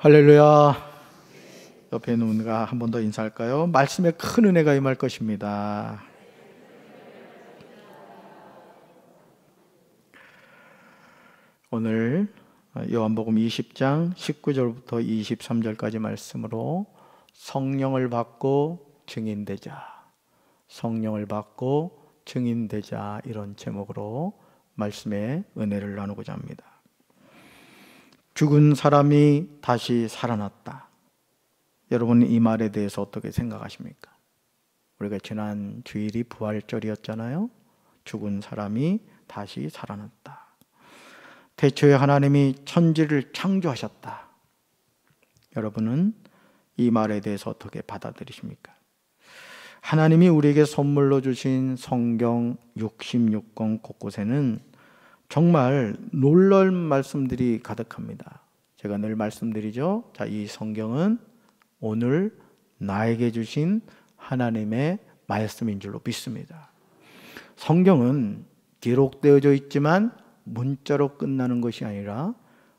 할렐루야. 옆에 있는 분과 한 번 더 인사할까요? 말씀에 큰 은혜가 임할 것입니다. 오늘 요한복음 20장 19절부터 23절까지 말씀으로 성령을 받고 증인되자, 성령을 받고 증인되자, 이런 제목으로 말씀의 은혜를 나누고자 합니다. 죽은 사람이 다시 살아났다. 여러분, 이 말에 대해서 어떻게 생각하십니까? 우리가 지난 주일이 부활절이었잖아요. 죽은 사람이 다시 살아났다. 태초에 하나님이 천지를 창조하셨다. 여러분은 이 말에 대해서 어떻게 받아들이십니까? 하나님이 우리에게 선물로 주신 성경 66권 곳곳에는 정말 놀라운 말씀들이 가득합니다. 제가 늘 말씀드리죠. 자, 이 성경은 오늘 나에게 주신 하나님의 말씀인 줄로 믿습니다. 성경은 기록되어져 있지만 문자로 끝나는 것이 아니라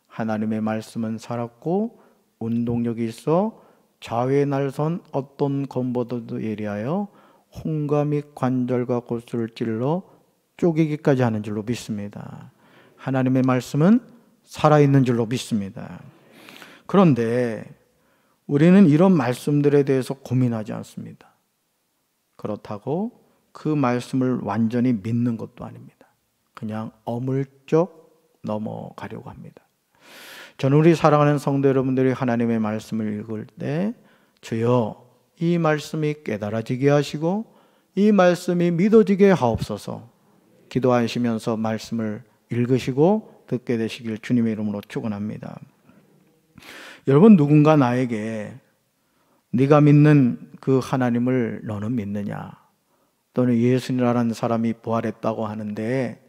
하나님의 말씀은 살았고 운동력이 있어 좌우의 날선 어떤 검보다도 예리하여 홍과 및 관절과 골수를 찔러 쪼개기까지 하는 줄로 믿습니다. 하나님의 말씀은 살아있는 줄로 믿습니다. 그런데 우리는 이런 말씀들에 대해서 고민하지 않습니다. 그렇다고 그 말씀을 완전히 믿는 것도 아닙니다. 그냥 어물쩍 넘어가려고 합니다. 저는 우리 사랑하는 성도 여러분들이 하나님의 말씀을 읽을 때 주여 이 말씀이 깨달아지게 하시고 이 말씀이 믿어지게 하옵소서 기도하시면서 말씀을 읽으시고 듣게 되시길 주님의 이름으로 축원합니다. 여러분, 누군가 나에게 네가 믿는 그 하나님을 너는 믿느냐, 또는 예수님이라는 사람이 부활했다고 하는데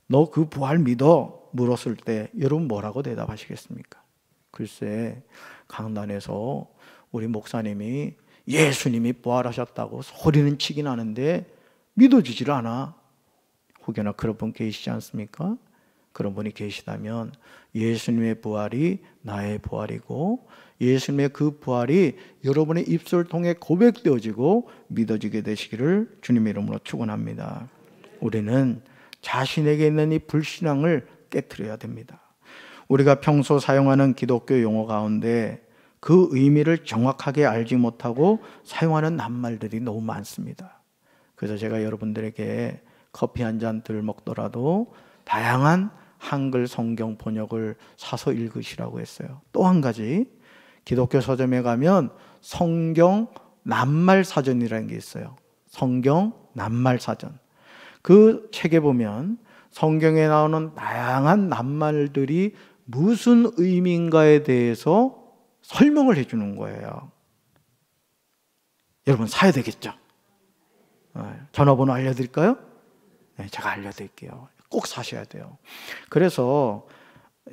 너 그 부활 믿어? 물었을 때 여러분 뭐라고 대답하시겠습니까? 글쎄, 강단에서 우리 목사님이 예수님이 부활하셨다고 소리는 치긴 하는데 믿어지질 않아. 혹여나 그런 분 계시지 않습니까? 그런 분이 계시다면 예수님의 부활이 나의 부활이고 예수님의 그 부활이 여러분의 입술을 통해 고백되어지고 믿어지게 되시기를 주님의 이름으로 축원합니다. 우리는 자신에게 있는 이 불신앙을 깨트려야 됩니다. 우리가 평소 사용하는 기독교 용어 가운데 그 의미를 정확하게 알지 못하고 사용하는 낱말들이 너무 많습니다. 그래서 제가 여러분들에게 커피 한 잔 덜 먹더라도 다양한 한글 성경 번역을 사서 읽으시라고 했어요. 또 한 가지, 기독교 서점에 가면 성경 낱말 사전이라는 게 있어요. 성경 낱말 사전. 그 책에 보면 성경에 나오는 다양한 낱말들이 무슨 의미인가에 대해서 설명을 해주는 거예요. 여러분 사야 되겠죠? 전화번호 알려드릴까요? 네, 제가 알려드릴게요. 꼭 사셔야 돼요. 그래서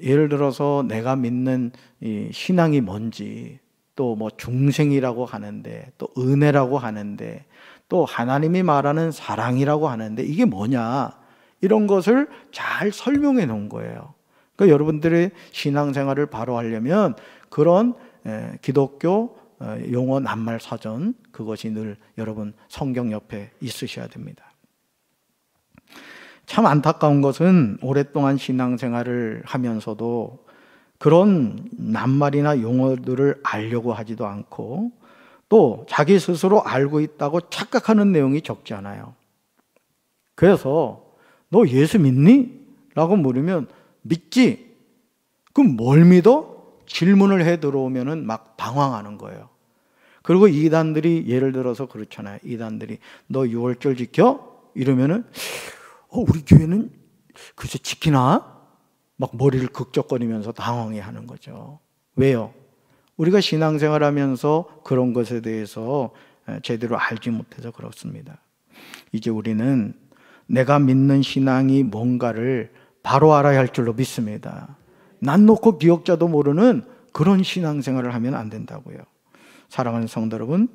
예를 들어서 내가 믿는 이 신앙이 뭔지, 또 뭐 중생이라고 하는데, 또 은혜라고 하는데, 또 하나님이 말하는 사랑이라고 하는데 이게 뭐냐, 이런 것을 잘 설명해 놓은 거예요. 그러니까 여러분들의 신앙생활을 바로 하려면 그런 기독교 용어 낱말 사전, 그것이 늘 여러분 성경 옆에 있으셔야 됩니다. 참 안타까운 것은 오랫동안 신앙생활을 하면서도 그런 낱말이나 용어들을 알려고 하지도 않고 또 자기 스스로 알고 있다고 착각하는 내용이 적지 않아요. 그래서 너 예수 믿니? 라고 물으면 믿지? 그럼 뭘 믿어? 질문을 해 들어오면은 막 당황하는 거예요. 그리고 이단들이 예를 들어서 그렇잖아요. 이단들이 너 유월절 지켜? 이러면은 우리 교회는 글쎄 지키나? 막 머리를 극적거리면서 당황해 하는 거죠. 왜요? 우리가 신앙생활하면서 그런 것에 대해서 제대로 알지 못해서 그렇습니다. 이제 우리는 내가 믿는 신앙이 뭔가를 바로 알아야 할 줄로 믿습니다. 난 놓고 기억자도 모르는 그런 신앙생활을 하면 안 된다고요. 사랑하는 성도 여러분,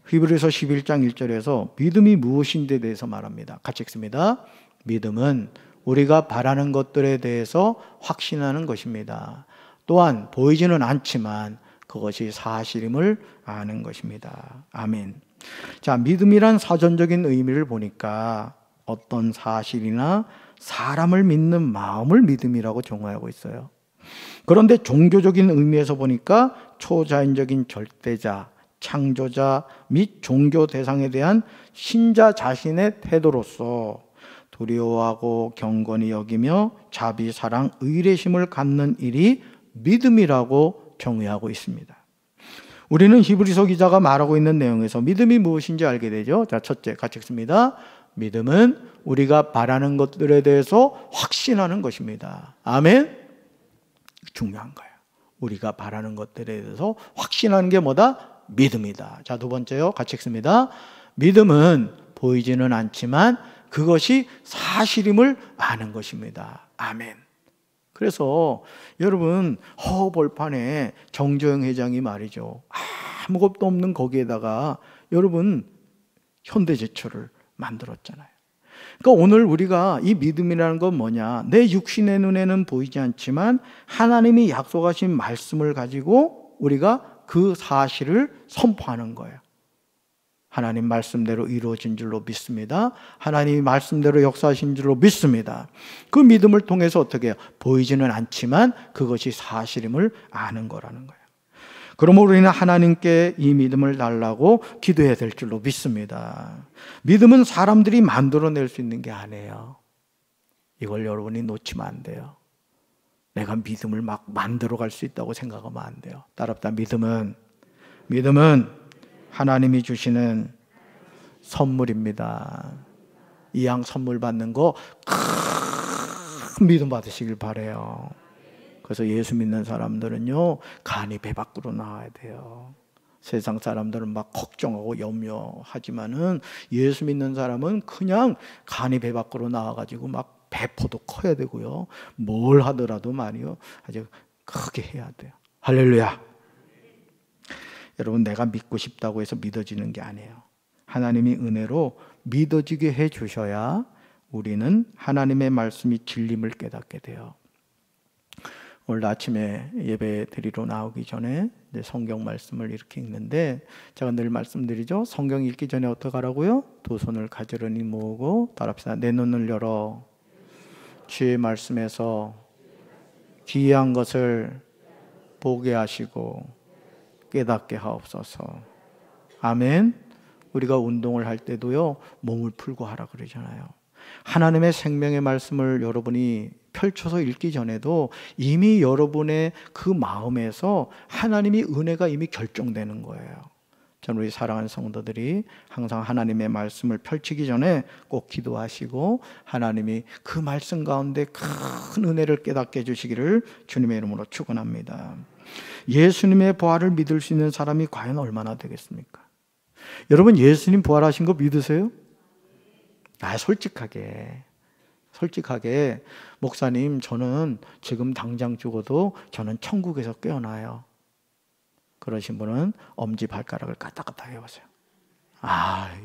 히브리서 11장 1절에서 믿음이 무엇인지에 대해서 말합니다. 같이 읽습니다. 믿음은 우리가 바라는 것들에 대해서 확신하는 것입니다. 또한 보이지는 않지만 그것이 사실임을 아는 것입니다. 아멘. 자, 믿음이란 사전적인 의미를 보니까 어떤 사실이나 사람을 믿는 마음을 믿음이라고 정의하고 있어요. 그런데 종교적인 의미에서 보니까 초자연적인 절대자, 창조자 및 종교 대상에 대한 신자 자신의 태도로서 두려워하고 경건히 여기며 자비, 사랑, 의례심을 갖는 일이 믿음이라고 정의하고 있습니다. 우리는 히브리서 기자가 말하고 있는 내용에서 믿음이 무엇인지 알게 되죠. 자, 첫째, 같이 읽습니다. 믿음은 우리가 바라는 것들에 대해서 확신하는 것입니다. 아멘. 중요한 거예요. 우리가 바라는 것들에 대해서 확신하는 게 뭐다? 믿음이다. 자, 두 번째요. 같이 읽습니다. 믿음은 보이지는 않지만 그것이 사실임을 아는 것입니다. 아멘. 그래서 여러분, 허허벌판에 정조영 회장이 말이죠, 아무것도 없는 거기에다가 여러분 현대제철을 만들었잖아요. 그러니까 오늘 우리가 이 믿음이라는 건 뭐냐? 내 육신의 눈에는 보이지 않지만 하나님이 약속하신 말씀을 가지고 우리가 그 사실을 선포하는 거예요. 하나님 말씀대로 이루어진 줄로 믿습니다. 하나님이 말씀대로 역사하신 줄로 믿습니다. 그 믿음을 통해서 어떻게 해요? 보이지는 않지만 그것이 사실임을 아는 거라는 거예요. 그러므로 우리는 하나님께 이 믿음을 달라고 기도해야 될 줄로 믿습니다. 믿음은 사람들이 만들어낼 수 있는 게 아니에요. 이걸 여러분이 놓치면 안 돼요. 내가 믿음을 막 만들어갈 수 있다고 생각하면 안 돼요. 따라합니다. 믿음은 하나님이 주시는 선물입니다. 이 양 선물 받는 거 큰 믿음 받으시길 바라요. 그래서 예수 믿는 사람들은요, 간이 배 밖으로 나와야 돼요. 세상 사람들은 막 걱정하고 염려하지만은 예수 믿는 사람은 그냥 간이 배 밖으로 나와가지고 막 배포도 커야 되고요. 뭘 하더라도 말이요, 아주 크게 해야 돼요. 할렐루야. 여러분, 내가 믿고 싶다고 해서 믿어지는 게 아니에요. 하나님이 은혜로 믿어지게 해 주셔야 우리는 하나님의 말씀이 진림을 깨닫게 돼요. 오늘 아침에 예배 드리러 나오기 전에 성경 말씀을 이렇게 읽는데, 제가 늘 말씀드리죠. 성경 읽기 전에 어떻게 하라고요? 두 손을 가지런히 모으고 따라합시다. 내 눈을 열어 주의 말씀에서 기이한 것을 보게 하시고 깨닫게 하옵소서. 아멘. 우리가 운동을 할 때도요, 몸을 풀고 하라 그러잖아요. 하나님의 생명의 말씀을 여러분이 펼쳐서 읽기 전에도 이미 여러분의 그 마음에서 하나님이 은혜가 이미 결정되는 거예요. 저는 우리 사랑하는 성도들이 항상 하나님의 말씀을 펼치기 전에 꼭 기도하시고 하나님이 그 말씀 가운데 큰 은혜를 깨닫게 해주시기를 주님의 이름으로 축원합니다. 예수님의 부활을 믿을 수 있는 사람이 과연 얼마나 되겠습니까? 여러분, 예수님 부활하신 거 믿으세요? 솔직하게 목사님, 저는 지금 당장 죽어도 저는 천국에서 깨어나요. 그러신 분은 엄지 발가락을 까딱까딱 해보세요.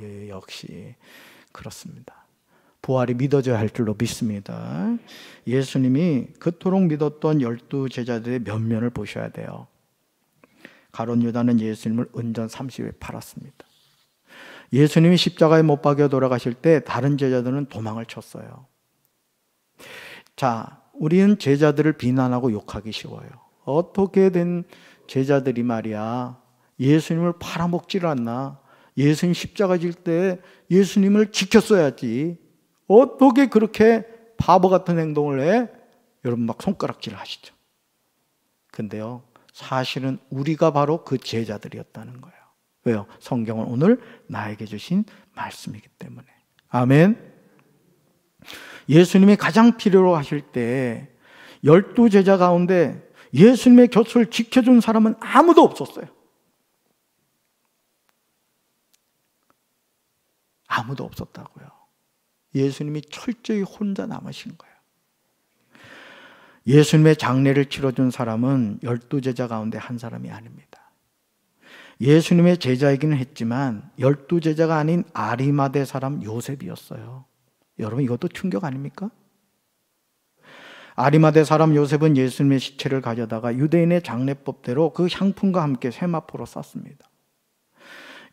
예, 역시 그렇습니다. 부활이 믿어져야 할 줄로 믿습니다. 예수님이 그토록 믿었던 12 제자들의 면면을 보셔야 돼요. 가룟 유다는 예수님을 은전 30에 팔았습니다. 예수님이 십자가에 못 박여 돌아가실 때 다른 제자들은 도망을 쳤어요. 자, 우리는 제자들을 비난하고 욕하기 쉬워요. 어떻게 된 제자들이 말이야, 예수님을 팔아먹지를 않나? 예수님 십자가 질 때 예수님을 지켰어야지. 어떻게 그렇게 바보 같은 행동을 해? 여러분 막 손가락질 하시죠. 근데요, 사실은 우리가 바로 그 제자들이었다는 거예요. 왜요? 성경은 오늘 나에게 주신 말씀이기 때문에. 아멘. 예수님이 가장 필요로 하실 때 12 제자 가운데 예수님의 곁을 지켜준 사람은 아무도 없었어요. 아무도 없었다고요. 예수님이 철저히 혼자 남으신 거예요. 예수님의 장례를 치러준 사람은 12 제자 가운데 한 사람이 아닙니다. 예수님의 제자이기는 했지만 12 제자가 아닌 아리마대 사람 요셉이었어요. 여러분, 이것도 충격 아닙니까? 아리마대 사람 요셉은 예수님의 시체를 가져다가 유대인의 장례법대로 그 향품과 함께 세마포로 쌌습니다.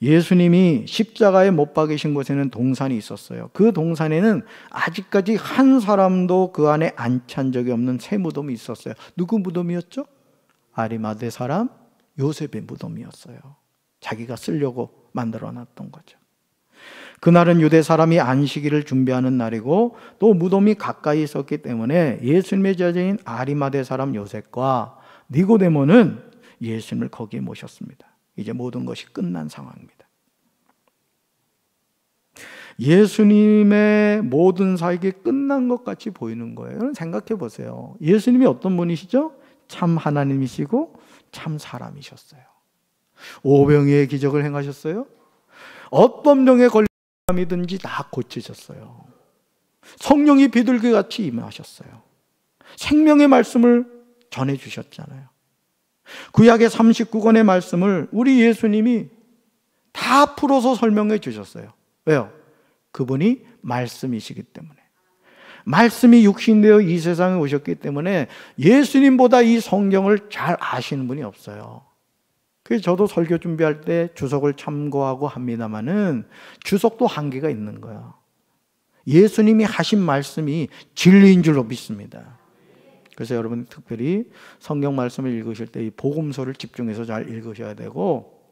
예수님이 십자가에 못 박이신 곳에는 동산이 있었어요. 그 동산에는 아직까지 한 사람도 그 안에 안치한 적이 없는 새 무덤이 있었어요. 누구 무덤이었죠? 아리마대 사람 요셉의 무덤이었어요. 자기가 쓰려고 만들어 놨던 거죠. 그날은 유대 사람이 안식일을 준비하는 날이고 또 무덤이 가까이 있었기 때문에 예수님의 제자인 아리마대 사람 요셉과 니고데모는 예수님을 거기에 모셨습니다. 이제 모든 것이 끝난 상황입니다. 예수님의 모든 사역이 끝난 것 같이 보이는 거예요. 여러분 생각해 보세요. 예수님이 어떤 분이시죠? 참 하나님이시고 참 사람이셨어요. 오병이의 기적을 행하셨어요. 어떤 병에 걸린 사람이든지 다 고치셨어요. 성령이 비둘기같이 임하셨어요. 생명의 말씀을 전해주셨잖아요. 구약의 39권의 말씀을 우리 예수님이 다 풀어서 설명해 주셨어요. 왜요? 그분이 말씀이시기 때문에. 말씀이 육신되어 이 세상에 오셨기 때문에 예수님보다 이 성경을 잘 아시는 분이 없어요. 그래서 저도 설교 준비할 때 주석을 참고하고 합니다만은 주석도 한계가 있는 거예요. 예수님이 하신 말씀이 진리인 줄로 믿습니다. 그래서 여러분 특별히 성경 말씀을 읽으실 때 이 복음서를 집중해서 잘 읽으셔야 되고,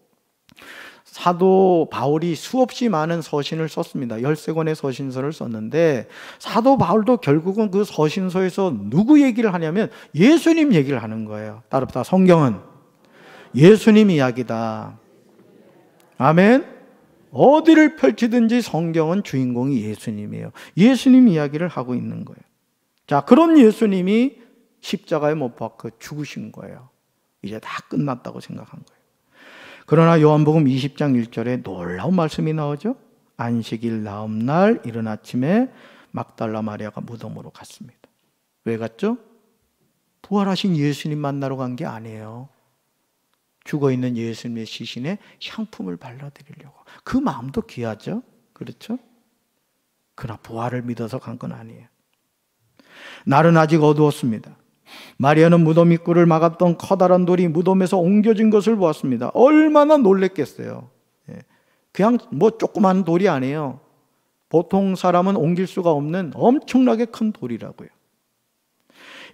사도 바울이 수없이 많은 서신을 썼습니다. 13권의 서신서를 썼는데 사도 바울도 결국은 그 서신서에서 누구 얘기를 하냐면 예수님 얘기를 하는 거예요. 따라서 성경은 예수님 이야기다. 아멘. 어디를 펼치든지 성경은 주인공이 예수님이에요. 예수님 이야기를 하고 있는 거예요. 자, 그런 예수님이 십자가에 못 박혀 죽으신 거예요. 이제 다 끝났다고 생각한 거예요. 그러나 요한복음 20장 1절에 놀라운 말씀이 나오죠. 안식일 다음날 이른 아침에 막달라 마리아가 무덤으로 갔습니다. 왜 갔죠? 부활하신 예수님 만나러 간 게 아니에요. 죽어있는 예수님의 시신에 향품을 발라드리려고. 그 마음도 귀하죠. 그렇죠? 그러나 부활을 믿어서 간 건 아니에요. 날은 아직 어두웠습니다. 마리아는 무덤 입구를 막았던 커다란 돌이 무덤에서 옮겨진 것을 보았습니다. 얼마나 놀랬겠어요. 그냥 뭐 조그만 돌이 아니에요. 보통 사람은 옮길 수가 없는 엄청나게 큰 돌이라고요.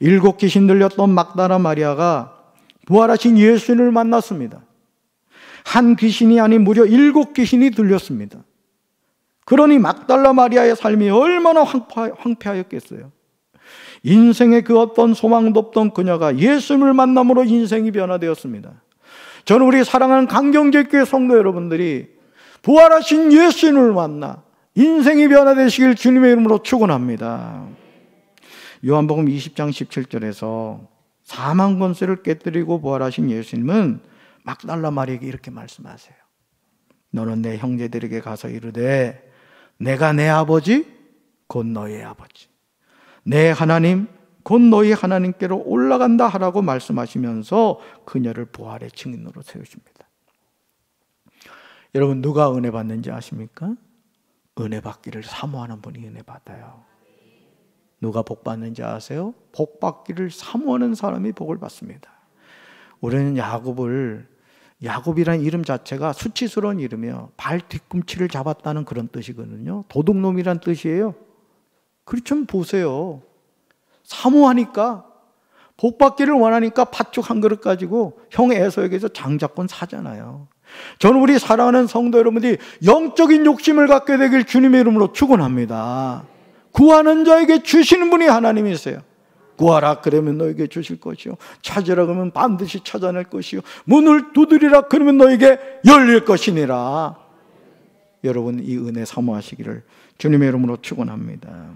7 귀신 들렸던 막달라 마리아가 부활하신 예수님을 만났습니다. 한 귀신이 아닌 무려 7 귀신이 들렸습니다. 그러니 막달라 마리아의 삶이 얼마나 황폐하였겠어요. 인생의 그 어떤 소망도 없던 그녀가 예수님을 만남으로 인생이 변화되었습니다. 저는 우리 사랑하는 강경제교회 성도 여러분들이 부활하신 예수님을 만나 인생이 변화되시길 주님의 이름으로 축원합니다. 요한복음 20장 17절에서 사망 권세를 깨뜨리고 부활하신 예수님은 막달라 마리아에게 이렇게 말씀하세요. 너는 내 형제들에게 가서 이르되 내가 내 아버지 곧 너의 아버지, 내 하나님 곧 너희 하나님께로 올라간다 하라고 말씀하시면서 그녀를 부활의 증인으로 세우십니다. 여러분 누가 은혜 받는지 아십니까? 은혜 받기를 사모하는 분이 은혜 받아요. 누가 복 받는지 아세요? 복 받기를 사모하는 사람이 복을 받습니다. 우리는 야곱이라는 이름 자체가 수치스러운 이름이에요. 발 뒤꿈치를 잡았다는 그런 뜻이거든요. 도둑놈이란 뜻이에요. 그렇죠. 보세요. 사모하니까, 복 받기를 원하니까 팥죽 한 그릇 가지고 형 에서에게서 장자권 사잖아요. 저는 우리 사랑하는 성도 여러분들이 영적인 욕심을 갖게 되길 주님의 이름으로 축원합니다. 구하는 자에게 주시는 분이 하나님이세요. 구하라 그러면 너에게 주실 것이요, 찾으라 그러면 반드시 찾아낼 것이요, 문을 두드리라 그러면 너에게 열릴 것이니라. 여러분 이 은혜 사모하시기를 주님의 이름으로 축원합니다.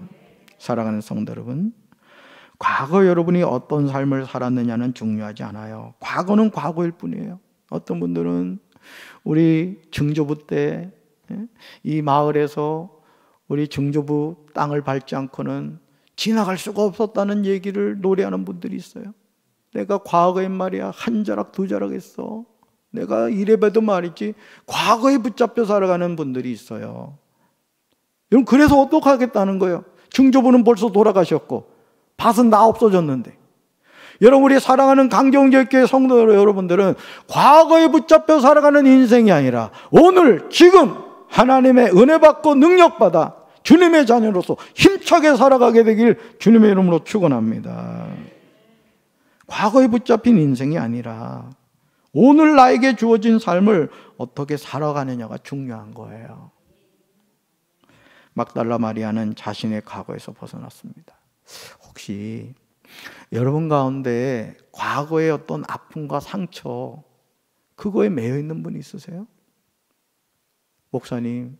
사랑하는 성도 여러분, 과거 여러분이 어떤 삶을 살았느냐는 중요하지 않아요. 과거는 과거일 뿐이에요. 어떤 분들은 우리 증조부 때 이 마을에서 우리 증조부 땅을 밟지 않고는 지나갈 수가 없었다는 얘기를 노래하는 분들이 있어요. 내가 과거엔 말이야 한 자락 두 자락 했어. 내가 이래봬도 말이지 과거에 붙잡혀 살아가는 분들이 있어요. 여러분 그래서 어떡하겠다는 거예요? 증조부는 벌써 돌아가셨고 밭은 다 없어졌는데. 여러분, 우리 사랑하는 강경제교회 성도 여러분들은 과거에 붙잡혀 살아가는 인생이 아니라 오늘 지금 하나님의 은혜 받고 능력 받아 주님의 자녀로서 힘차게 살아가게 되길 주님의 이름으로 축원합니다. 과거에 붙잡힌 인생이 아니라 오늘 나에게 주어진 삶을 어떻게 살아가느냐가 중요한 거예요. 막달라 마리아는 자신의 과거에서 벗어났습니다. 혹시 여러분 가운데 과거의 어떤 아픔과 상처, 그거에 매여 있는 분 있으세요? 목사님,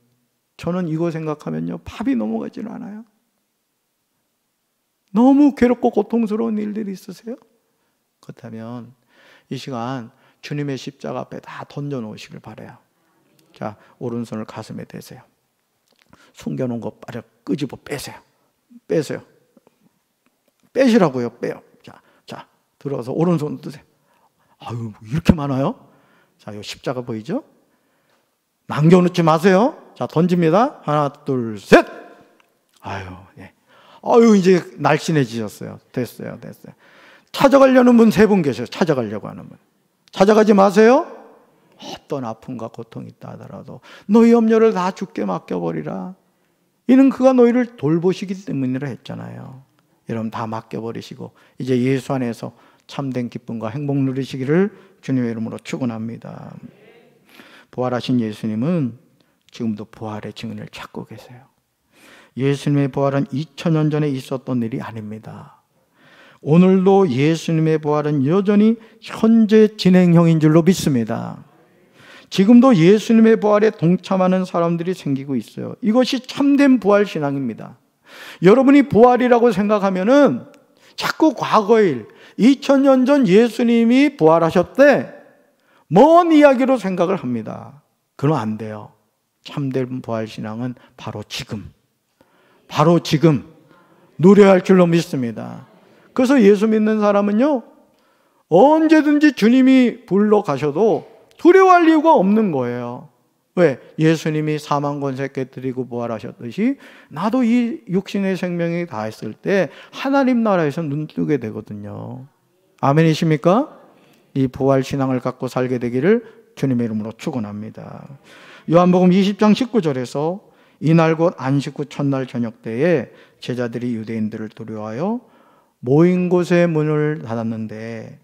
저는 이거 생각하면요, 밥이 넘어가질 않아요. 너무 괴롭고 고통스러운 일들이 있으세요? 그렇다면 이 시간 주님의 십자가 앞에 다 던져놓으시길 바라요. 자, 오른손을 가슴에 대세요. 숨겨놓은 거 빠르 끄집어 빼세요. 빼세요. 빼시라고요. 빼요. 자, 들어서 오른손 드세요. 아유, 뭐 이렇게 많아요? 자, 이 십자가 보이죠? 남겨놓지 마세요. 자, 던집니다. 하나, 둘, 셋. 아유, 예. 아유, 이제 날씬해지셨어요. 됐어요. 찾아가려는 분 3분 계셔요. 찾아가려고 하는 분. 찾아가지 마세요. 어떤 아픔과 고통이 있다 하더라도 너희 염려를 다 주께 맡겨버리라. 이는 그가 너희를 돌보시기 때문이라 했잖아요. 여러분, 다 맡겨버리시고 이제 예수 안에서 참된 기쁨과 행복 누리시기를 주님의 이름으로 축원합니다. 부활하신 예수님은 지금도 부활의 증인을 찾고 계세요. 예수님의 부활은 2000년 전에 있었던 일이 아닙니다. 오늘도 예수님의 부활은 여전히 현재 진행형인 줄로 믿습니다. 지금도 예수님의 부활에 동참하는 사람들이 생기고 있어요. 이것이 참된 부활 신앙입니다. 여러분이 부활이라고 생각하면은 자꾸 과거의 일, 2000년 전 예수님이 부활하셨대, 먼 이야기로 생각을 합니다. 그럼 안 돼요. 참된 부활 신앙은 바로 지금 누려야 할 줄로 믿습니다. 그래서 예수 믿는 사람은요, 언제든지 주님이 불러 가셔도 두려워할 이유가 없는 거예요. 왜? 예수님이 사망 권세 깨뜨리고 부활하셨듯이 나도 이 육신의 생명이 다했을 때 하나님 나라에서 눈뜨게 되거든요. 아멘이십니까? 이 부활 신앙을 갖고 살게 되기를 주님의 이름으로 축원합니다. 요한복음 20장 19절에서 이날 곧 안식 후 첫날 저녁 때에 제자들이 유대인들을 두려워하여 모인 곳에 문을 닫았는데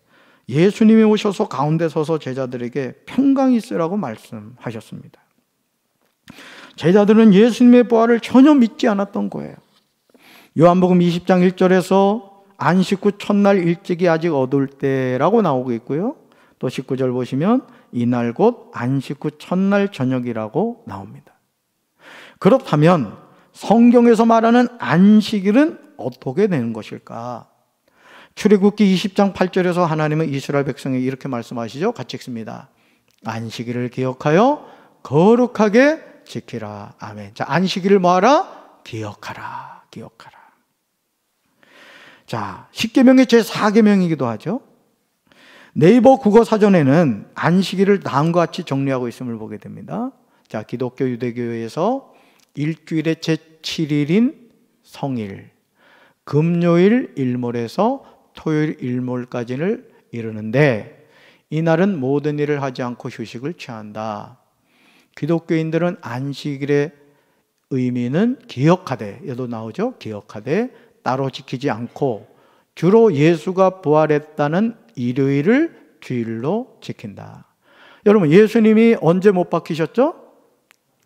예수님이 오셔서 가운데 서서 제자들에게 평강이 있으라고 말씀하셨습니다. 제자들은 예수님의 부활을 전혀 믿지 않았던 거예요. 요한복음 20장 1절에서 안식 후 첫날 일찍이 아직 어두울 때라고 나오고 있고요. 또 19절 보시면 이날 곧 안식 후 첫날 저녁이라고 나옵니다. 그렇다면 성경에서 말하는 안식일은 어떻게 되는 것일까? 출애굽기 20장 8절에서 하나님은 이스라엘 백성에게 이렇게 말씀하시죠. 같이 읽습니다. 안식일을 기억하여 거룩하게 지키라. 아멘. 자, 안식일을 뭐하라? 기억하라. 자, 10계명의 제4계명이기도 하죠. 네이버 국어사전에는 안식일을 다음과 같이 정리하고 있음을 보게 됩니다. 자, 기독교 유대교에서 일주일의 제7일인 성일, 금요일 일몰에서 토요일 일몰까지를 이르는데 이날은 모든 일을 하지 않고 휴식을 취한다. 기독교인들은 안식일의 의미는 기억하되, 여도 나오죠? 기억하되 따로 지키지 않고 주로 예수가 부활했다는 일요일을 주일로 지킨다. 여러분, 예수님이 언제 못 박히셨죠?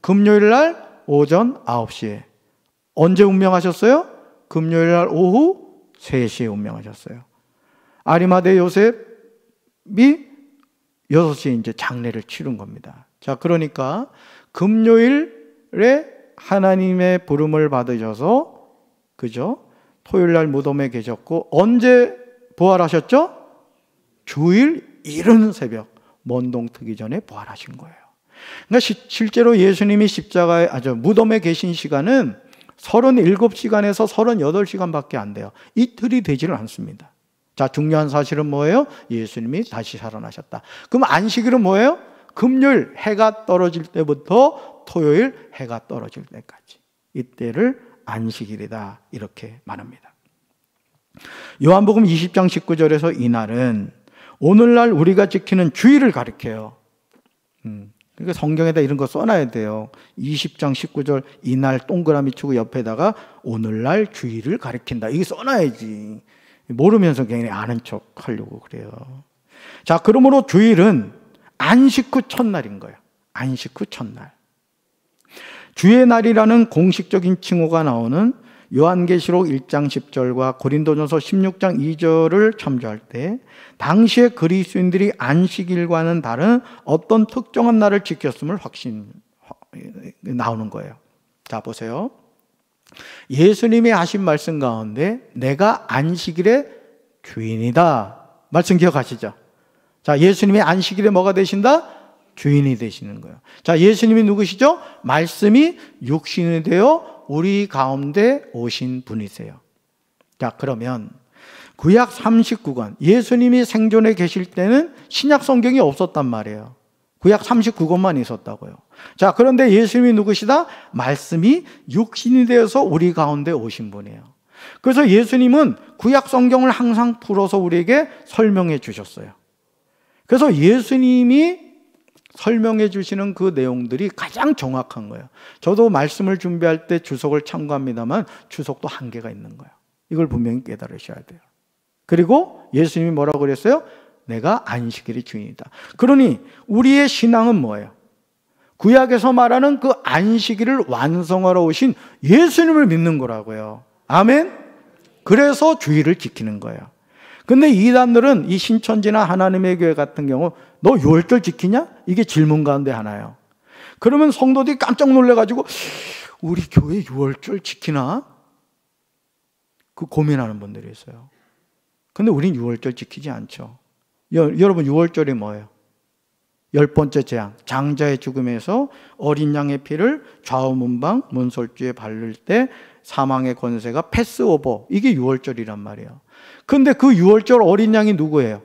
금요일 날 오전 9시에. 언제 운명하셨어요? 금요일 날 오후 3시에 운명하셨어요. 아리마대 요셉이 6시에 이제 장례를 치른 겁니다. 자, 그러니까 금요일에 하나님의 부름을 받으셔서, 그죠? 토요일 날 무덤에 계셨고, 언제 부활하셨죠? 주일 이른 새벽, 먼동 트기 전에 부활하신 거예요. 그러니까 실제로 예수님이 십자가에, 무덤에 계신 시간은 37시간에서 38시간밖에 안 돼요. 이틀이 되지를 않습니다. 자, 중요한 사실은 뭐예요? 예수님이 다시 살아나셨다. 그럼 안식일은 뭐예요? 금요일 해가 떨어질 때부터 토요일 해가 떨어질 때까지. 이때를 안식일이다. 이렇게 말합니다. 요한복음 20장 19절에서 이날은 오늘날 우리가 지키는 주일을 가리켜요. 그러니까 성경에다 이런 거 써놔야 돼요. 20장 19절 이날 동그라미 치고 옆에다가 오늘날 주일을 가리킨다. 이게 써놔야지. 모르면서 괜히 아는 척 하려고 그래요. 자, 그러므로 주일은 안식 후 첫날인 거예요. 안식 후 첫날. 주의 날이라는 공식적인 칭호가 나오는 요한계시록 1장 10절과 고린도전서 16장 2절을 참조할 때 당시에 그리스도인들이 안식일과는 다른 어떤 특정한 날을 지켰음을 나오는 거예요. 자, 보세요. 예수님이 하신 말씀 가운데 내가 안식일의 주인이다. 말씀 기억하시죠? 자, 예수님이 안식일에 뭐가 되신다? 주인이 되시는 거예요. 자, 예수님이 누구시죠? 말씀이 육신이 되어 우리 가운데 오신 분이세요. 자, 그러면 구약 39권, 예수님이 생존에 계실 때는 신약 성경이 없었단 말이에요. 구약 39권만 있었다고요. 자, 그런데 예수님이 누구시다? 말씀이 육신이 되어서 우리 가운데 오신 분이에요. 그래서 예수님은 구약 성경을 항상 풀어서 우리에게 설명해 주셨어요. 그래서 예수님이 설명해 주시는 그 내용들이 가장 정확한 거예요. 저도 말씀을 준비할 때 주석을 참고합니다만 주석도 한계가 있는 거예요. 이걸 분명히 깨달으셔야 돼요. 그리고 예수님이 뭐라고 그랬어요? 내가 안식일의 주인이다. 그러니 우리의 신앙은 뭐예요? 구약에서 말하는 그 안식일을 완성하러 오신 예수님을 믿는 거라고요. 아멘? 그래서 주일을 지키는 거예요. 근데 이단들은 이 신천지나 하나님의 교회 같은 경우 너 유월절 지키냐? 이게 질문 가운데 하나예요. 그러면 성도들이 깜짝 놀래가지고 우리 교회 유월절 지키나? 그 고민하는 분들이 있어요. 근데 우린 유월절 지키지 않죠. 여러분 유월절이 뭐예요? 10번째 재앙, 장자의 죽음에서 어린 양의 피를 좌우문방 문설주에 바를 때 사망의 권세가 패스오버, 이게 유월절이란 말이에요. 근데 그 유월절 어린 양이 누구예요?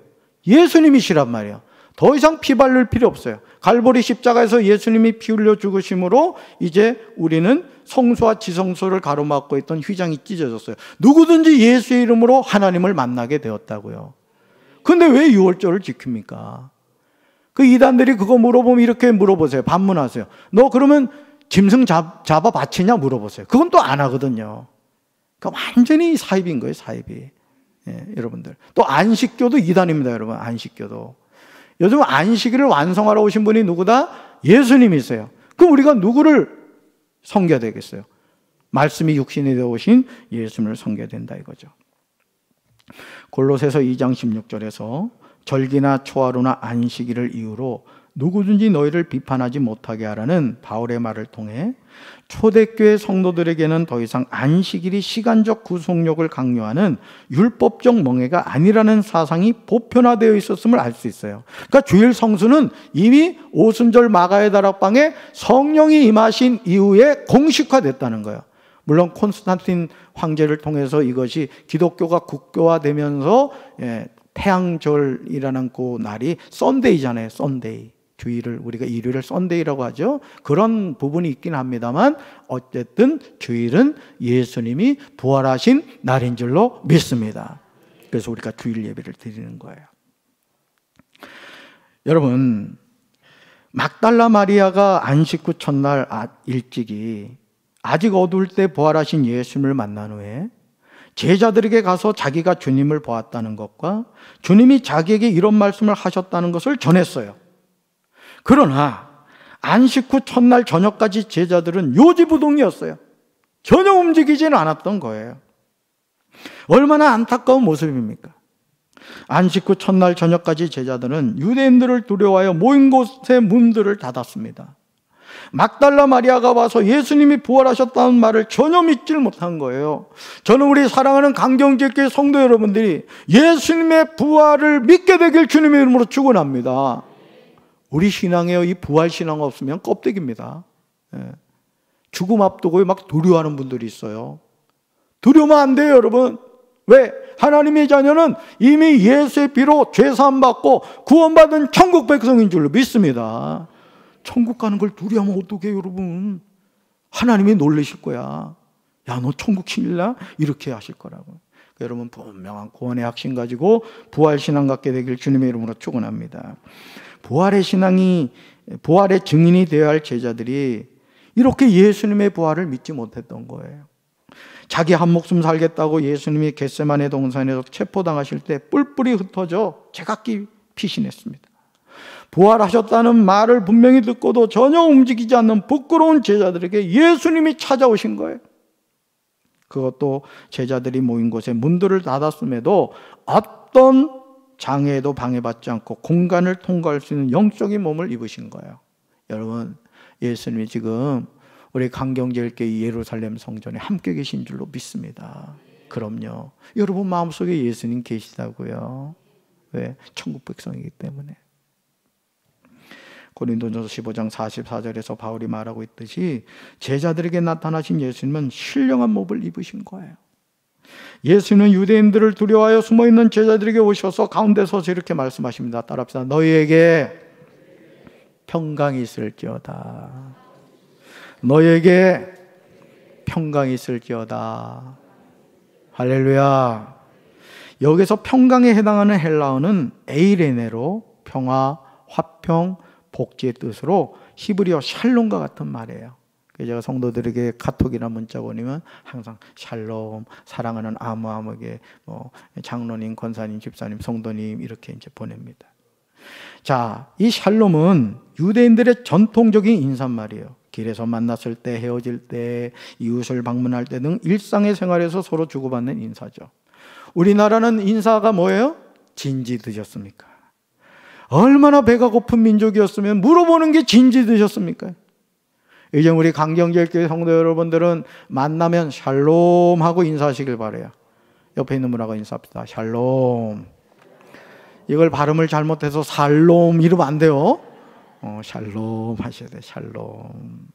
예수님이시란 말이에요. 더 이상 피 바를 필요 없어요. 갈보리 십자가에서 예수님이 피 흘려 죽으심으로 이제 우리는 성소와 지성소를 가로막고 있던 휘장이 찢어졌어요. 누구든지 예수의 이름으로 하나님을 만나게 되었다고요. 근데 왜 유월절을 지킵니까? 그 이단들이 그거 물어보면 이렇게 물어보세요. 반문하세요. 너 그러면 짐승 잡아 바치냐 물어보세요. 그건 또 안 하거든요. 그러니까 완전히 사입인 거예요, 사입이. 예, 여러분들. 또 안식교도 이단입니다, 여러분. 안식교도. 요즘 안식일을 완성하러 오신 분이 누구다? 예수님이세요. 그럼 우리가 누구를 섬겨야 되겠어요? 말씀이 육신이 되어 오신 예수님을 섬겨야 된다 이거죠. 골로새서 2장 16절에서 절기나 초하루나 안식일을 이유로 누구든지 너희를 비판하지 못하게 하라는 바울의 말을 통해 초대교회 성도들에게는 더 이상 안식일이 시간적 구속력을 강요하는 율법적 멍해가 아니라는 사상이 보편화되어 있었음을 알 수 있어요. 그러니까 주일 성수는 이미 오순절 마가의 다락방에 성령이 임하신 이후에 공식화됐다는 거예요. 물론 콘스탄틴 황제를 통해서 이것이 기독교가 국교화되면서 태양절이라는 그 날이 썬데이잖아요. 썬데이. 주일을 우리가 일요일을 썬데이라고 하죠. 그런 부분이 있긴 합니다만 어쨌든 주일은 예수님이 부활하신 날인 줄로 믿습니다. 그래서 우리가 주일 예배를 드리는 거예요. 여러분, 막달라 마리아가 안식 후 첫날 일찍이 아직 어두울 때 부활하신 예수님을 만난 후에 제자들에게 가서 자기가 주님을 보았다는 것과 주님이 자기에게 이런 말씀을 하셨다는 것을 전했어요. 그러나 안식 후 첫날 저녁까지 제자들은 요지부동이었어요. 전혀 움직이지는 않았던 거예요. 얼마나 안타까운 모습입니까? 안식 후 첫날 저녁까지 제자들은 유대인들을 두려워하여 모인 곳의 문들을 닫았습니다. 막달라 마리아가 와서 예수님이 부활하셨다는 말을 전혀 믿질 못한 거예요. 저는 우리 사랑하는 강경제교회 성도 여러분들이 예수님의 부활을 믿게 되길 주님의 이름으로 축원합니다. 우리 신앙에 이 부활 신앙 없으면 껍데기입니다. 죽음 앞두고 막 두려워하는 분들이 있어요. 두려우면 안 돼요, 여러분. 왜? 하나님의 자녀는 이미 예수의 피로 죄사함 받고 구원받은 천국 백성인 줄로 믿습니다. 천국 가는 걸 두려워하면 어떡해요, 여러분? 하나님이 놀라실 거야. 야, 너 천국 신일라? 이렇게 하실 거라고. 여러분 분명한 구원의 확신 가지고 부활신앙 갖게 되길 주님의 이름으로 축원합니다. 부활의 증인이 되어야 할 제자들이 이렇게 예수님의 부활을 믿지 못했던 거예요. 자기 한 목숨 살겠다고 예수님이 겟세마네 동산에서 체포당하실 때 뿔뿔이 흩어져 제각기 피신했습니다. 부활하셨다는 말을 분명히 듣고도 전혀 움직이지 않는 부끄러운 제자들에게 예수님이 찾아오신 거예요. 그것도 제자들이 모인 곳에 문들을 닫았음에도 어떤 장애에도 방해받지 않고 공간을 통과할 수 있는 영적인 몸을 입으신 거예요. 여러분, 예수님이 지금 우리 강경제일교회 예루살렘 성전에 함께 계신 줄로 믿습니다. 그럼요. 여러분 마음속에 예수님 계시다고요. 왜? 천국 백성이기 때문에. 고린도전서 15장 44절에서 바울이 말하고 있듯이 제자들에게 나타나신 예수님은 신령한 몸을 입으신 거예요. 예수는 유대인들을 두려워하여 숨어있는 제자들에게 오셔서 가운데 서서 이렇게 말씀하십니다. 따라합시다. 너희에게 평강이 있을지어다. 너희에게 평강이 있을지어다. 할렐루야. 여기서 평강에 해당하는 헬라어는 에이레네로 평화, 화평, 복지의 뜻으로 히브리어 샬롬과 같은 말이에요. 제가 성도들에게 카톡이나 문자 보내면 항상 샬롬, 사랑하는 아무에게 장로님, 권사님, 집사님, 성도님 이렇게 이제 보냅니다. 자, 이 샬롬은 유대인들의 전통적인 인사말이에요. 길에서 만났을 때, 헤어질 때, 이웃을 방문할 때 등 일상의 생활에서 서로 주고받는 인사죠. 우리나라는 인사가 뭐예요? 진지 드셨습니까? 얼마나 배가 고픈 민족이었으면 물어보는 게 진지 드셨습니까? 이제 우리 강경제일교회 성도 여러분들은 만나면 샬롬 하고 인사하시길 바라요. 옆에 있는 분하고 인사합시다. 샬롬. 이걸 발음을 잘못해서 살롬 이러면 안 돼요. 샬롬 하셔야 돼요. 샬롬.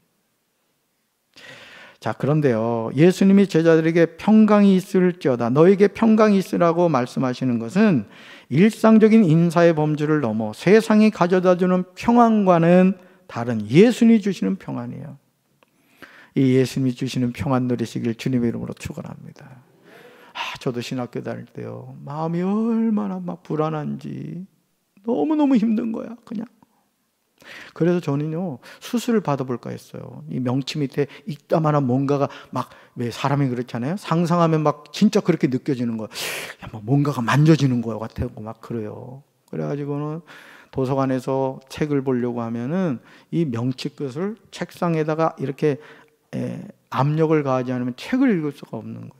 자, 그런데요, 예수님이 제자들에게 평강이 있을지어다, 너에게 평강이 있으라고 말씀하시는 것은 일상적인 인사의 범주를 넘어 세상이 가져다주는 평안과는 다른 예수님이 주시는 평안이에요. 이 예수님이 주시는 평안 누리시길 주님의 이름으로 축원합니다. 저도 신학교 다닐 때요, 마음이 얼마나 막 불안한지 너무너무 힘든 거야, 그냥. 그래서 저는요, 수술을 받아볼까 했어요. 이 명치 밑에 이따만한 뭔가가 막, 왜 사람이 그렇잖아요, 상상하면 막 진짜 그렇게 느껴지는 거야. 뭔가가 만져지는 거 같고 막 그래요. 그래가지고는 도서관에서 책을 보려고 하면은 이 명치 끝을 책상에다가 이렇게 압력을 가하지 않으면 책을 읽을 수가 없는 거예요.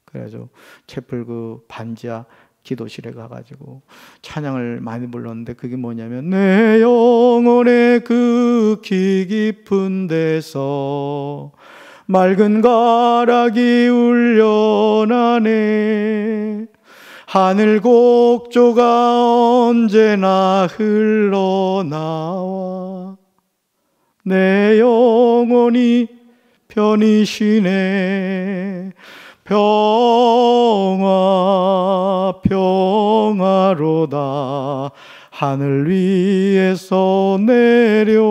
그래서 채플 그 반지하 기도실에 가가지고 찬양을 많이 불렀는데, 그게 뭐냐면 내 영혼의 극히 깊은 데서 맑은 가락이 울려나네, 하늘 곡조가 언제나 흘러나와 내 영혼이 편히 쉬네, 평화 평화로다, 하늘 위에서 내려오네,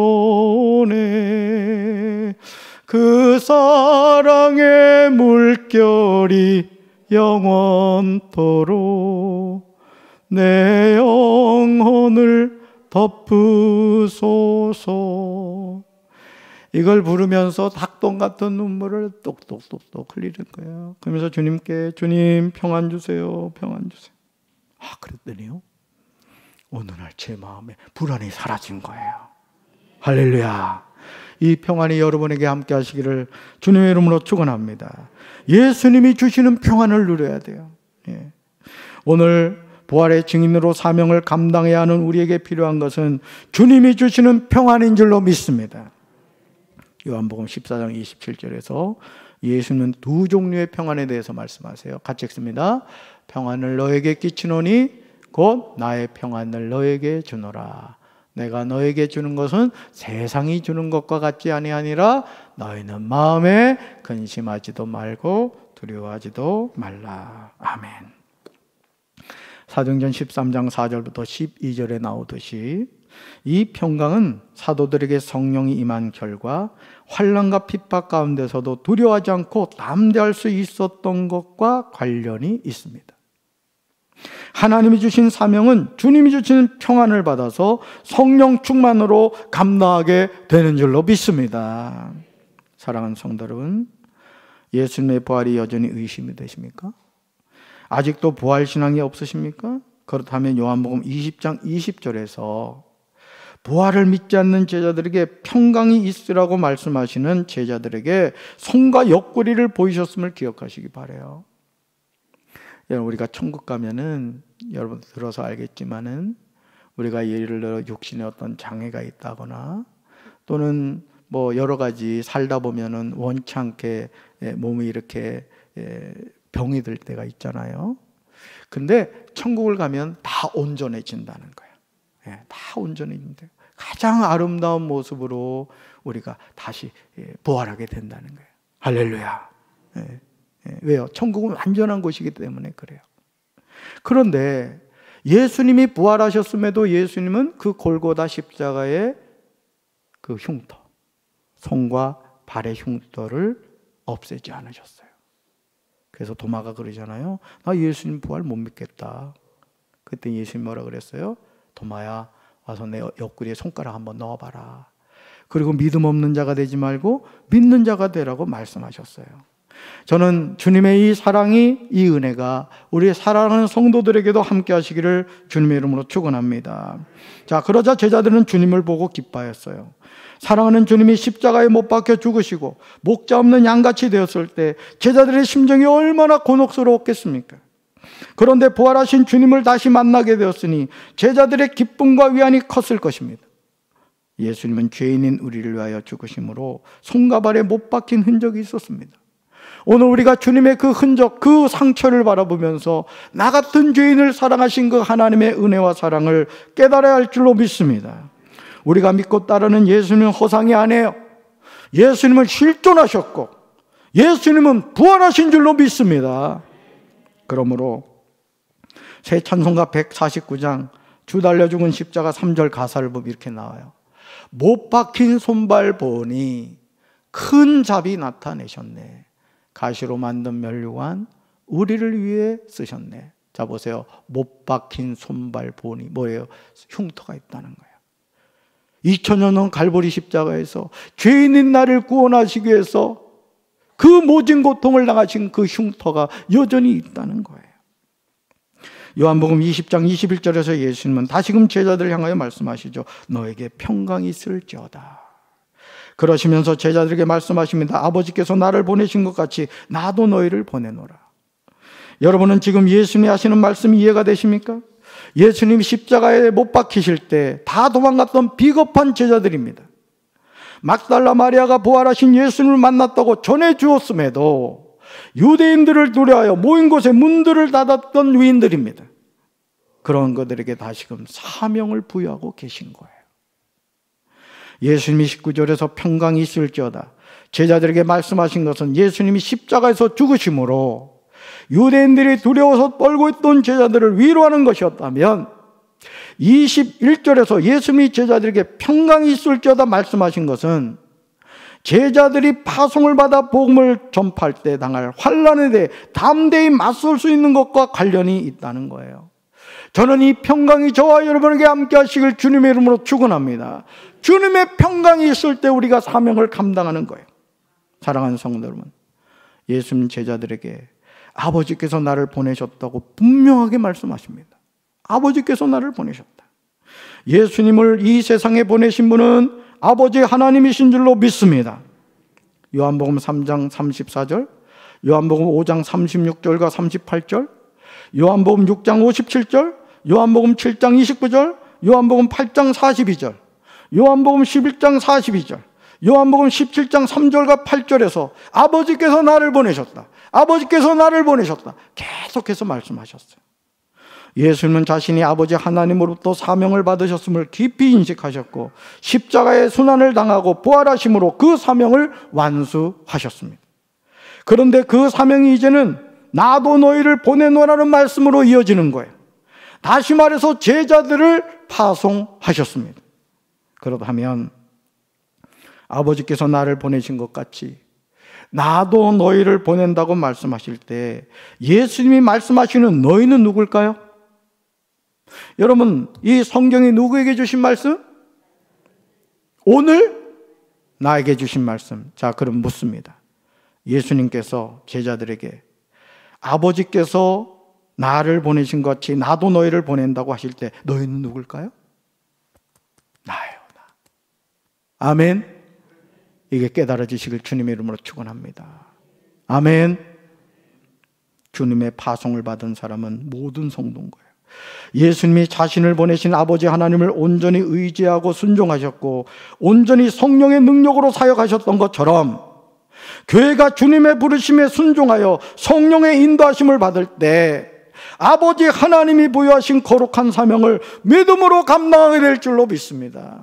그 사랑의 물결이 영원토록 내 영혼을 덮으소서. 이걸 부르면서 닭똥 같은 눈물을 똑똑똑똑 흘리는 거예요. 그러면서 주님께, 주님 평안 주세요, 평안 주세요. 그랬더니요, 어느 날 제 마음에 불안이 사라진 거예요. 할렐루야. 이 평안이 여러분에게 함께 하시기를 주님의 이름으로 축원합니다. 예수님이 주시는 평안을 누려야 돼요. 오늘 부활의 증인으로 사명을 감당해야 하는 우리에게 필요한 것은 주님이 주시는 평안인 줄로 믿습니다. 요한복음 14장 27절에서 예수는 두 종류의 평안에 대해서 말씀하세요. 같이 읽습니다. 평안을 너에게 끼치노니 곧 나의 평안을 너에게 주노라. 내가 너에게 주는 것은 세상이 주는 것과 같지 아니하니라. 너희는 마음에 근심하지도 말고 두려워하지도 말라. 아멘. 사도행전 13장 4절부터 12절에 나오듯이 이 평강은 사도들에게 성령이 임한 결과 환난과 핍박 가운데서도 두려워하지 않고 담대할 수 있었던 것과 관련이 있습니다. 하나님이 주신 사명은 주님이 주신 평안을 받아서 성령 충만으로 감당하게 되는 줄로 믿습니다. 사랑하는 성도 여러분, 예수님의 부활이 여전히 의심이 되십니까? 아직도 부활신앙이 없으십니까? 그렇다면 요한복음 20장 20절에서 부활을 믿지 않는 제자들에게 평강이 있으라고 말씀하시는 제자들에게 손과 옆구리를 보이셨음을 기억하시기 바라요. 여러분, 우리가 천국 가면은 여러분 들어서 알겠지만은 우리가 예를 들어 육신에 어떤 장애가 있다거나 또는 뭐 여러 가지 살다 보면은 원치 않게 몸이 이렇게 병이 들 때가 있잖아요. 근데 천국을 가면 다 온전해진다는 거예요. 다 온전해진다. 가장 아름다운 모습으로 우리가 다시 부활하게 된다는 거예요. 할렐루야. 왜요? 천국은 완전한 곳이기 때문에 그래요. 그런데 예수님이 부활하셨음에도 예수님은 그 골고다 십자가의 그 흉터, 손과 발의 흉터를 없애지 않으셨어요. 그래서 도마가 그러잖아요. 나 예수님 부활 못 믿겠다. 그때 예수님 뭐라 그랬어요? 도마야, 와서 내 옆구리에 손가락 한번 넣어봐라. 그리고 믿음 없는 자가 되지 말고 믿는 자가 되라고 말씀하셨어요. 저는 주님의 이 사랑이, 이 은혜가 우리 사랑하는 성도들에게도 함께 하시기를 주님의 이름으로 축원합니다. 자, 그러자 제자들은 주님을 보고 기뻐했어요. 사랑하는 주님이 십자가에 못 박혀 죽으시고 목자 없는 양같이 되었을 때 제자들의 심정이 얼마나 곤혹스러웠겠습니까? 그런데 부활하신 주님을 다시 만나게 되었으니 제자들의 기쁨과 위안이 컸을 것입니다. 예수님은 죄인인 우리를 위하여 죽으심으로 손과 발에 못 박힌 흔적이 있었습니다. 오늘 우리가 주님의 그 흔적, 그 상처를 바라보면서 나 같은 죄인을 사랑하신 그 하나님의 은혜와 사랑을 깨달아야 할 줄로 믿습니다. 우리가 믿고 따르는 예수님은 허상이 아니에요. 예수님은 실존하셨고 예수님은 부활하신 줄로 믿습니다. 그러므로 새 찬송가 149장 주 달려 죽은 십자가 3절 가사를 보면 이렇게 나와요. 못 박힌 손발 보니 큰 자비 나타내셨네. 가시로 만든 면류관 우리를 위해 쓰셨네. 자 보세요. 못 박힌 손발 보니 뭐예요? 흉터가 있다는 거예요. 2000년 전 갈보리 십자가에서 죄인인 나를 구원하시기 위해서 그 모진 고통을 당하신 그 흉터가 여전히 있다는 거예요. 요한복음 20장 21절에서 예수님은 다시금 제자들을 향하여 말씀하시죠. 너에게 평강이 있을지어다. 그러시면서 제자들에게 말씀하십니다. 아버지께서 나를 보내신 것 같이 나도 너희를 보내노라. 여러분은 지금 예수님이 하시는 말씀이 이해가 되십니까? 예수님이 십자가에 못 박히실 때 다 도망갔던 비겁한 제자들입니다. 막달라 마리아가 부활하신 예수님을 만났다고 전해 주었음에도 유대인들을 두려워하여 모인 곳에 문들을 닫았던 유인들입니다. 그런 그들에게 다시금 사명을 부여하고 계신 거예요. 예수님이 19절에서 평강이 있을지어다 제자들에게 말씀하신 것은 예수님이 십자가에서 죽으심으로 유대인들이 두려워서 떨고 있던 제자들을 위로하는 것이었다면 21절에서 예수님이 제자들에게 평강이 있을지어다 말씀하신 것은 제자들이 파송을 받아 복음을 전파할 때 당할 환난에 대해 담대히 맞설 수 있는 것과 관련이 있다는 거예요. 저는 이 평강이 저와 여러분에게 함께 하시길 주님의 이름으로 축원합니다. 주님의 평강이 있을 때 우리가 사명을 감당하는 거예요. 사랑하는 성도 여러분, 예수님 제자들에게 아버지께서 나를 보내셨다고 분명하게 말씀하십니다. 아버지께서 나를 보내셨다. 예수님을 이 세상에 보내신 분은 아버지 하나님이신 줄로 믿습니다. 요한복음 3장 34절, 요한복음 5장 36절과 38절, 요한복음 6장 57절, 요한복음 7장 29절, 요한복음 8장 42절, 요한복음 11장 42절, 요한복음 17장 3절과 8절에서 아버지께서 나를 보내셨다. 아버지께서 나를 보내셨다. 계속해서 말씀하셨어요. 예수님은 자신이 아버지 하나님으로부터 사명을 받으셨음을 깊이 인식하셨고 십자가의 순환을 당하고 부활하심으로 그 사명을 완수하셨습니다. 그런데 그 사명이 이제는 나도 너희를 보내노라는 말씀으로 이어지는 거예요. 다시 말해서 제자들을 파송하셨습니다. 그렇다면 아버지께서 나를 보내신 것 같이 나도 너희를 보낸다고 말씀하실 때 예수님이 말씀하시는 너희는 누굴까요? 여러분, 이 성경이 누구에게 주신 말씀? 오늘 나에게 주신 말씀. 자, 그럼 묻습니다. 예수님께서 제자들에게 아버지께서 나를 보내신 것 같이 나도 너희를 보낸다고 하실 때 너희는 누굴까요? 나예요, 나. 아멘. 이게 깨달아지시길 주님의 이름으로 축원합니다. 아멘. 주님의 파송을 받은 사람은 모든 성도인 거예요. 예수님이 자신을 보내신 아버지 하나님을 온전히 의지하고 순종하셨고 온전히 성령의 능력으로 사역하셨던 것처럼 교회가 주님의 부르심에 순종하여 성령의 인도하심을 받을 때 아버지 하나님이 부여하신 거룩한 사명을 믿음으로 감당하게 될 줄로 믿습니다.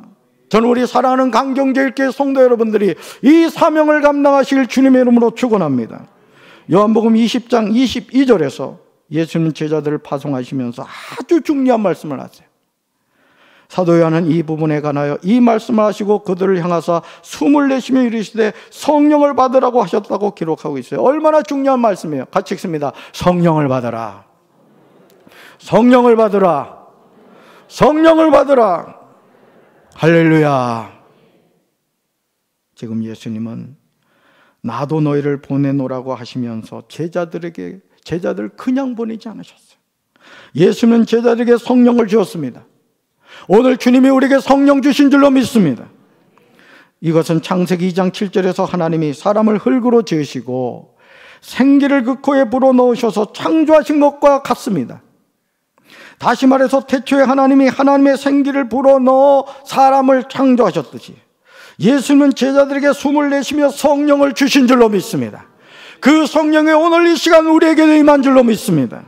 저는 우리 사랑하는 강경제일교회 성도 여러분들이 이 사명을 감당하실 주님의 이름으로 축원합니다. 요한복음 20장 22절에서 예수님 제자들을 파송하시면서 아주 중요한 말씀을 하세요. 사도 요한은 이 부분에 관하여 이 말씀을 하시고 그들을 향하사 숨을 내쉬며 이르시되 성령을 받으라고 하셨다고 기록하고 있어요. 얼마나 중요한 말씀이에요. 같이 읽습니다. 성령을 받으라. 성령을 받으라. 성령을 받으라. 할렐루야. 지금 예수님은 나도 너희를 보내노라고 하시면서 제자들 그냥 보내지 않으셨어요. 예수님은 제자들에게 성령을 주었습니다. 오늘 주님이 우리에게 성령 주신 줄로 믿습니다. 이것은 창세기 2장 7절에서 하나님이 사람을 흙으로 지으시고 생기를 그 코에 불어넣으셔서 창조하신 것과 같습니다. 다시 말해서 태초에 하나님이 하나님의 생기를 불어넣어 사람을 창조하셨듯이 예수님은 제자들에게 숨을 내쉬며 성령을 주신 줄로 믿습니다. 그 성령이 오늘 이 시간 우리에게도 임한 줄로 믿습니다.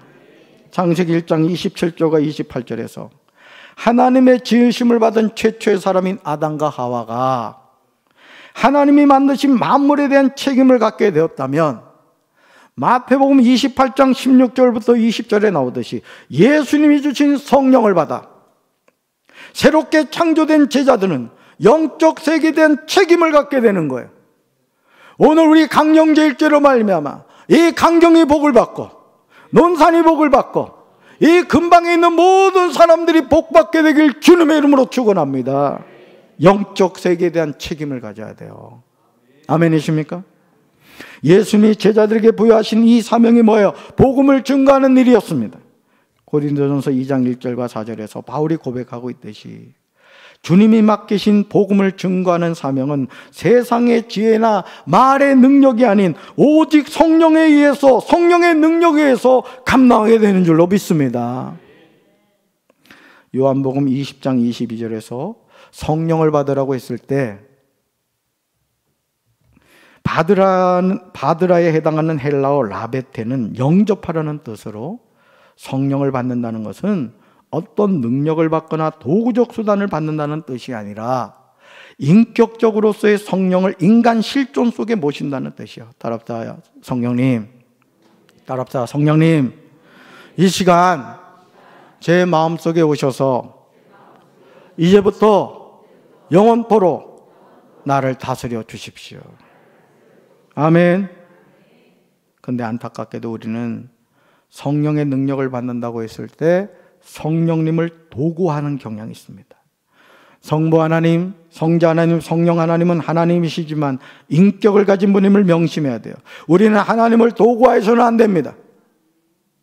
창세기 1장 27절과 28절에서 하나님의 지으심을 받은 최초의 사람인 아담과 하와가 하나님이 만드신 만물에 대한 책임을 갖게 되었다면 마태복음 28장 16절부터 20절에 나오듯이 예수님이 주신 성령을 받아 새롭게 창조된 제자들은 영적 세계에 대한 책임을 갖게 되는 거예요. 오늘 우리 강령제일죄로 말미암아 이 강경이 복을 받고 논산이 복을 받고 이 근방에 있는 모든 사람들이 복받게 되길 주님의 이름으로 축원합니다. 영적 세계에 대한 책임을 가져야 돼요. 아멘이십니까? 예수님이 제자들에게 부여하신 이 사명이 뭐예요? 복음을 증거하는 일이었습니다. 고린도전서 2장 1절과 4절에서 바울이 고백하고 있듯이 주님이 맡기신 복음을 증거하는 사명은 세상의 지혜나 말의 능력이 아닌 오직 성령에 의해서, 성령의 능력에 의해서 감당하게 되는 줄로 믿습니다. 요한복음 20장 22절에서 성령을 받으라고 했을 때 바드라에 해당하는 헬라어 라베테는 영접하라는 뜻으로 성령을 받는다는 것은 어떤 능력을 받거나 도구적 수단을 받는다는 뜻이 아니라 인격적으로서의 성령을 인간 실존 속에 모신다는 뜻이요. 따랍다 성령님, 따랍다 성령님, 이 시간 제 마음속에 오셔서 이제부터 영원토록 나를 다스려 주십시오. 아멘. 근데 안타깝게도 우리는 성령의 능력을 받는다고 했을 때 성령님을 도구하는 경향이 있습니다. 성부 하나님, 성자 하나님, 성령 하나님은 하나님이시지만 인격을 가진 분임을 명심해야 돼요. 우리는 하나님을 도구화해서는 안 됩니다.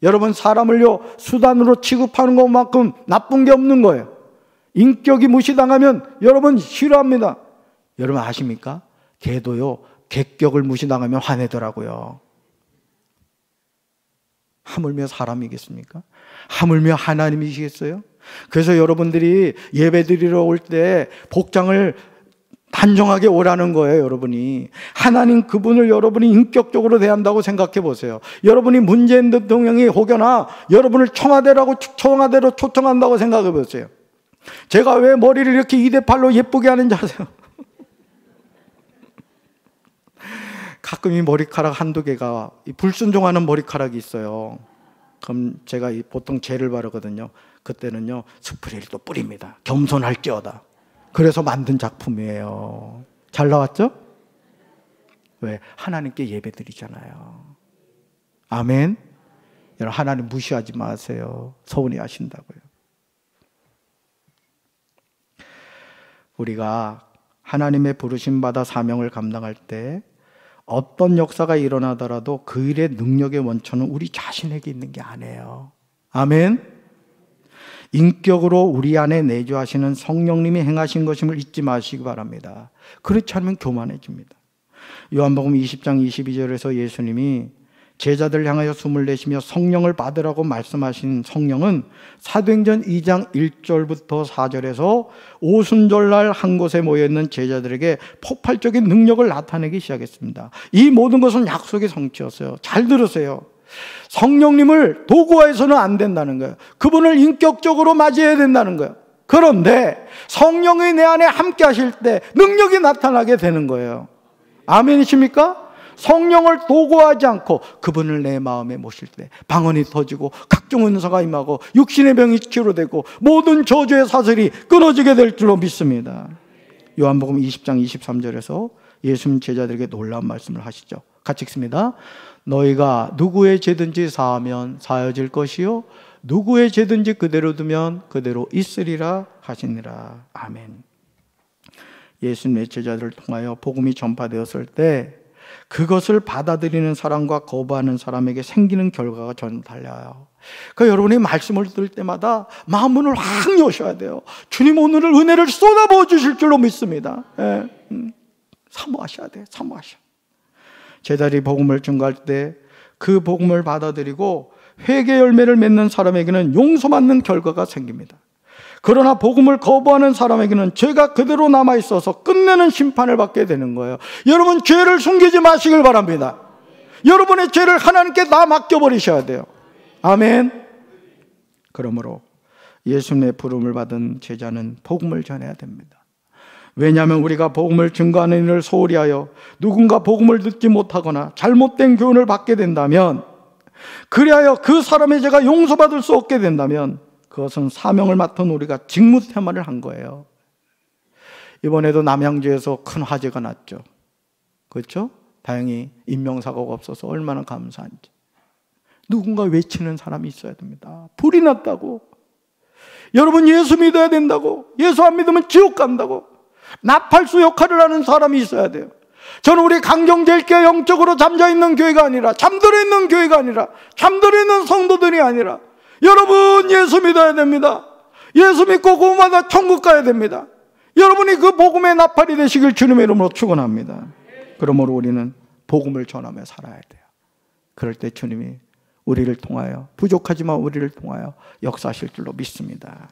여러분, 사람을요 수단으로 취급하는 것만큼 나쁜 게 없는 거예요. 인격이 무시당하면 여러분 싫어합니다. 여러분 아십니까? 개도요 객격을 무시당하면 화내더라고요. 하물며 사람이겠습니까? 하물며 하나님이시겠어요? 그래서 여러분들이 예배 드리러 올 때 복장을 단정하게 오라는 거예요. 여러분이 하나님 그분을 여러분이 인격적으로 대한다고 생각해 보세요. 여러분이 문재인 대통령이 혹여나 여러분을 청와대로 초청한다고 생각해 보세요. 제가 왜 머리를 이렇게 2대8로 예쁘게 하는지 아세요? 가끔 이 머리카락 한두 개가 불순종하는 머리카락이 있어요. 그럼 제가 보통 젤을 바르거든요. 그때는요 스프레이를 또 뿌립니다. 겸손할지어다. 그래서 만든 작품이에요. 잘 나왔죠? 왜? 하나님께 예배 드리잖아요. 아멘. 여러분, 하나님 무시하지 마세요. 서운해 하신다고요. 우리가 하나님의 부르심 받아 사명을 감당할 때 어떤 역사가 일어나더라도 그 일의 능력의 원천은 우리 자신에게 있는 게 아니에요. 아멘. 인격으로 우리 안에 내주하시는 성령님이 행하신 것임을 잊지 마시기 바랍니다. 그렇지 않으면 교만해집니다. 요한복음 20장 22절에서 예수님이 제자들 향하여 숨을 내쉬며 성령을 받으라고 말씀하신 성령은 사도행전 2장 1절부터 4절에서 오순절날 한 곳에 모여있는 제자들에게 폭발적인 능력을 나타내기 시작했습니다. 이 모든 것은 약속의 성취였어요. 잘 들으세요. 성령님을 도구화해서는 안 된다는 거예요. 그분을 인격적으로 맞이해야 된다는 거예요. 그런데 성령이 내 안에 함께 하실 때 능력이 나타나게 되는 거예요. 아멘이십니까? 성령을 도구하지 않고 그분을 내 마음에 모실 때 방언이 터지고 각종 은사가 임하고 육신의 병이 치료되고 모든 저주의 사슬이 끊어지게 될 줄로 믿습니다. 요한복음 20장 23절에서 예수님 제자들에게 놀라운 말씀을 하시죠. 같이 읽습니다. 너희가 누구의 죄든지 사하면 사여질 것이요 누구의 죄든지 그대로 두면 그대로 있으리라 하시니라. 아멘. 예수님의 제자들을 통하여 복음이 전파되었을 때 그것을 받아들이는 사람과 거부하는 사람에게 생기는 결과가 전혀 달라요. 그러니까 여러분이 말씀을 들을 때마다 마음 문을 확 여셔야 돼요. 주님 오늘을 은혜를 쏟아부어 주실 줄로 믿습니다. 사모하셔야 돼요. 사모하셔. 제자들이 복음을 증거할 때 그 복음을 받아들이고 회개 열매를 맺는 사람에게는 용서받는 결과가 생깁니다. 그러나 복음을 거부하는 사람에게는 죄가 그대로 남아있어서 끝내는 심판을 받게 되는 거예요. 여러분 죄를 숨기지 마시길 바랍니다. 여러분의 죄를 하나님께 다 맡겨버리셔야 돼요. 아멘. 그러므로 예수님의 부름을 받은 제자는 복음을 전해야 됩니다. 왜냐하면 우리가 복음을 증거하는 일을 소홀히 하여 누군가 복음을 듣지 못하거나 잘못된 교훈을 받게 된다면, 그리하여 그 사람의 죄가 용서받을 수 없게 된다면 그것은 사명을 맡은 우리가 직무태만을 한 거예요. 이번에도 남양주에서 큰 화재가 났죠. 그렇죠? 다행히 인명사고가 없어서 얼마나 감사한지. 누군가 외치는 사람이 있어야 됩니다. 불이 났다고. 여러분 예수 믿어야 된다고. 예수 안 믿으면 지옥 간다고. 나팔수 역할을 하는 사람이 있어야 돼요. 저는 우리 강정제일교회 영적으로 잠자있는 교회가 아니라, 잠들어 있는 교회가 아니라, 잠들어 있는 성도들이 아니라, 여러분 예수 믿어야 됩니다. 예수 믿고 구원받아 천국 가야 됩니다. 여러분이 그 복음의 나팔이 되시길 주님의 이름으로 축원합니다. 그러므로 우리는 복음을 전하며 살아야 돼요. 그럴 때 주님이 우리를 통하여, 부족하지만 우리를 통하여 역사하실 줄로 믿습니다.